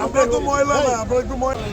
আপনার তো ময়লা না, আপনার একটু ময়লা।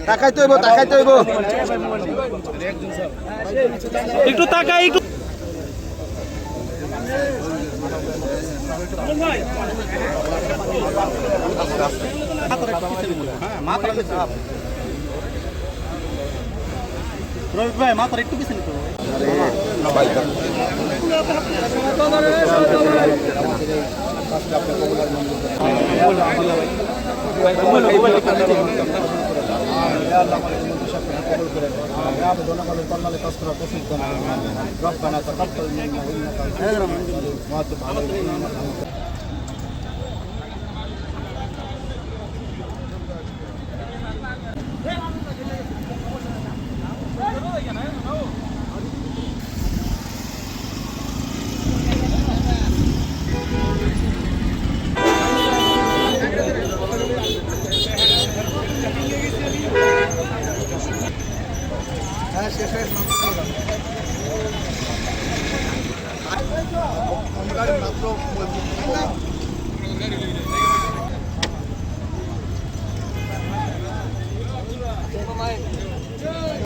তাকাইতে হইব একটু তাকাই একটু। ভাই মাথার একটু পিছনে তো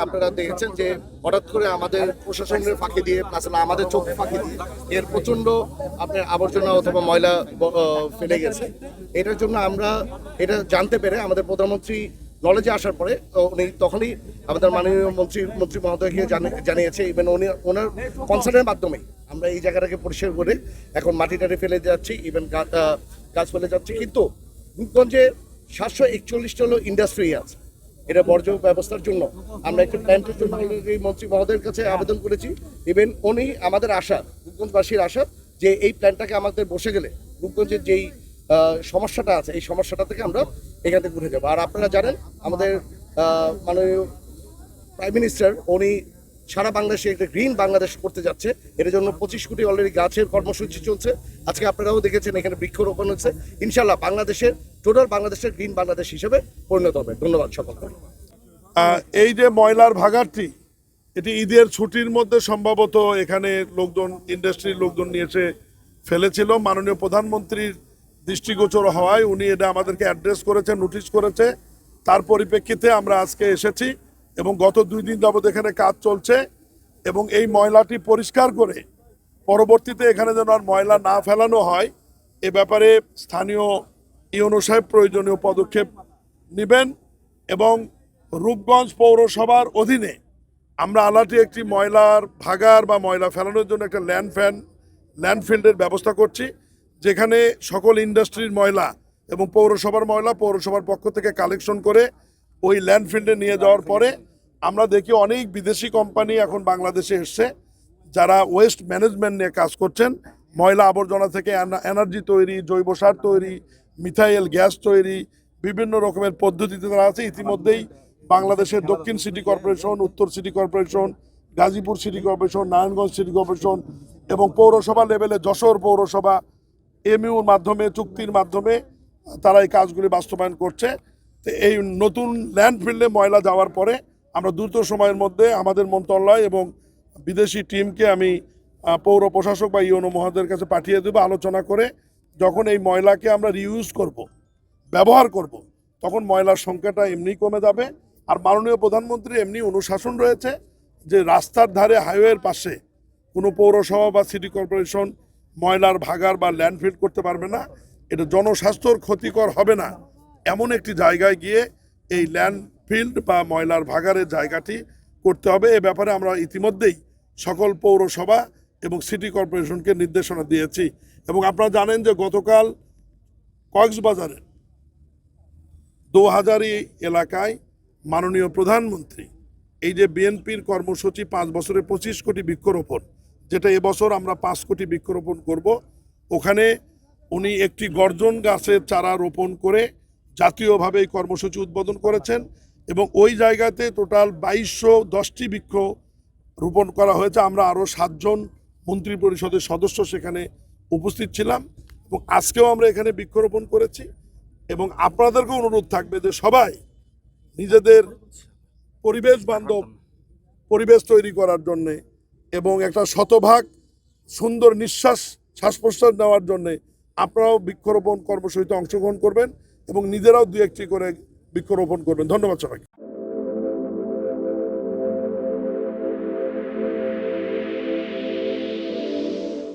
আপনারা দেখেছেন যে হঠাৎ করে আমাদের প্রশাসনের ফাঁকি দিয়ে প্লাস আমাদের চোখ ফাঁকি দিয়ে এর প্রচন্ড আপনার আবর্জনা অথবা ময়লা ফেলে গেছে। এটার জন্য আমরা এটা জানতে পেরে আমাদের প্রধানমন্ত্রী নলেজে আসার পরে উনি তখনই আমাদের মাননীয় মন্ত্রী মহোদয়কে জানিয়েছে। ইভেন উনি ওনার কনসার্নের মাধ্যমে আমরা এই জায়গাটাকে পরিষ্কার করে এখন মাটিটারে ফেলে যাচ্ছি, ইভেন গাছ ফেলে যাচ্ছি। কিন্তু রূপগঞ্জে 741টা হলো ইন্ডাস্ট্রি আছে। এটা বর্জ্য ব্যবস্থার জন্য আমরা একটু প্ল্যান্টের জন্য মন্ত্রী মহোদয়ের কাছে আবেদন করেছি। ইভেন উনি আমাদের আশা, রূপগঞ্জবাসীর আশা যে এই প্ল্যানটাকে আমাদের বসে গেলে রূপগঞ্জের যেই সমস্যাটা আছে এই সমস্যাটা থেকে আমরা এখান থেকে ঘুরে যাবো। আর আপনারা জানেন আমাদের মাননীয় প্রাইম মিনিস্টার উনি সারা বাংলাদেশে একটা গ্রিন বাংলাদেশ করতে যাচ্ছে। এর জন্য 25 কোটি অলরেডি গাছের কর্মসূচি চলছে। আজকে আপনারাও দেখেছেন এখানে বৃক্ষরোপণ হচ্ছে। ইনশাল্লাহ বাংলাদেশের টোটাল বাংলাদেশের গ্রিন বাংলাদেশ হিসেবে পরিণত হবে। ধন্যবাদ সকলকে। এই যে ময়লার ভাগাড়টি, এটি ঈদের ছুটির মধ্যে সম্ভবত এখানে লোকজন, ইন্ডাস্ট্রির লোকজন নিয়ে এসে ফেলেছিল। মাননীয় প্রধানমন্ত্রীর দৃষ্টিগোচর হওয়ায় উনি এটা আমাদেরকে অ্যাড্রেস করেছে, নোটিশ করেছে। তার পরিপ্রেক্ষিতে আমরা আজকে এসেছি এবং গত 2 দিন যাবত এখানে কাজ চলছে এবং এই ময়লাটি পরিষ্কার করে পরবর্তীতে এখানে যেন আর ময়লা না ফেলানো হয় এ ব্যাপারে স্থানীয় ইউনো সাহেব প্রয়োজনীয় পদক্ষেপ নেবেন। এবং রূপগঞ্জ পৌরসভার অধীনে আমরা আলাটি একটি ময়লার ভাগার বা ময়লা ফেলানোর জন্য একটা ল্যান্ডফিল্ডের ব্যবস্থা করছি, যেখানে সকল ইন্ডাস্ট্রির ময়লা এবং পৌরসভার ময়লা পৌরসভার পক্ষ থেকে কালেকশন করে ওই ল্যান্ডফিল্ডে নিয়ে যাওয়ার পরে আমরা দেখি অনেক বিদেশি কোম্পানি এখন বাংলাদেশে এসছে যারা ওয়েস্ট ম্যানেজমেন্ট নিয়ে কাজ করছেন। ময়লা আবর্জনা থেকে এনার্জি তৈরি, জৈব সার তৈরি, মিথাইল গ্যাস তৈরি, বিভিন্ন রকমের পদ্ধতিতে তারা আছে। ইতিমধ্যেই বাংলাদেশের দক্ষিণ সিটি কর্পোরেশন, উত্তর city corporation, Gazipur city corporation, Narayanganj city corporation এবং পৌরসভা লেভেলে যশোর পৌরসভা এমইউর মাধ্যমে, চুক্তির মাধ্যমে তারা এই কাজগুলি বাস্তবায়ন করছে। তো এই নতুন ল্যান্ডফিল্ডে ময়লা যাওয়ার পরে আমরা দ্রুত সময়ের মধ্যে আমাদের মন্ত্রণালয় এবং বিদেশি টিমকে আমি পৌর প্রশাসক বা ইউনো মহোদয়ের কাছে পাঠিয়ে দেবো। আলোচনা করে যখন এই ময়লাকে আমরা রিইউজ করব, ব্যবহার করব, তখন ময়লার সংখ্যাটা এমনি কমে যাবে। আর মাননীয় প্রধানমন্ত্রী এমনি অনুশাসন রয়েছে যে রাস্তার ধারে, হাইওয়ের পাশে কোনো পৌরসভা বা সিটি কর্পোরেশন ময়লার ভাগার বা ল্যান্ডফিল করতে পারবে না। এটা জনস্বাস্থ্যর ক্ষতিকর হবে না এমন একটি জায়গায় গিয়ে এই ল্যান্ডফিল্ড বা ময়লার ভাগারের জায়গাটি করতে হবে। এ ব্যাপারে আমরা ইতিমধ্যেই সকল পৌরসভা এবং সিটি কর্পোরেশনকে নির্দেশনা দিয়েছি। এবং আপনারা জানেন যে গতকাল কক্সবাজারে দোহাজারি এলাকায় মাননীয় প্রধানমন্ত্রী এই যে বিএনপির কর্মসূচি 5 বছরে 25 কোটি বৃক্ষরোপণ, যেটা এবছর আমরা 5 কোটি বৃক্ষরোপণ করব, ওখানে উনি একটি গর্জন গাছের চারা রোপণ করে জাতীয়ভাবে এই কর্মসূচি উদ্বোধন করেছেন। এবং ওই জায়গাতে টোটাল 2210টি বৃক্ষ রোপণ করা হয়েছে। আমরা আরও 7 জন মন্ত্রী পরিষদের সদস্য সেখানে উপস্থিত ছিলাম এবং আজকেও আমরা এখানে বৃক্ষরোপণ করেছি। এবং আপনাদেরকেও অনুরোধ থাকবে যে সবাই নিজেদের পরিবেশ বান্ধব পরিবেশ তৈরি করার জন্যে এবং একটা শতভাগ সুন্দর শ্বাস প্রশ্বাস নেওয়ার জন্যে আপনারাও বৃক্ষরোপণ কর্মসূচিতে অংশগ্রহণ করবেন এবং নিজেরাও 2-1টি করে বৃক্ষরোপণ করবেন। ধন্যবাদ সবাইকে।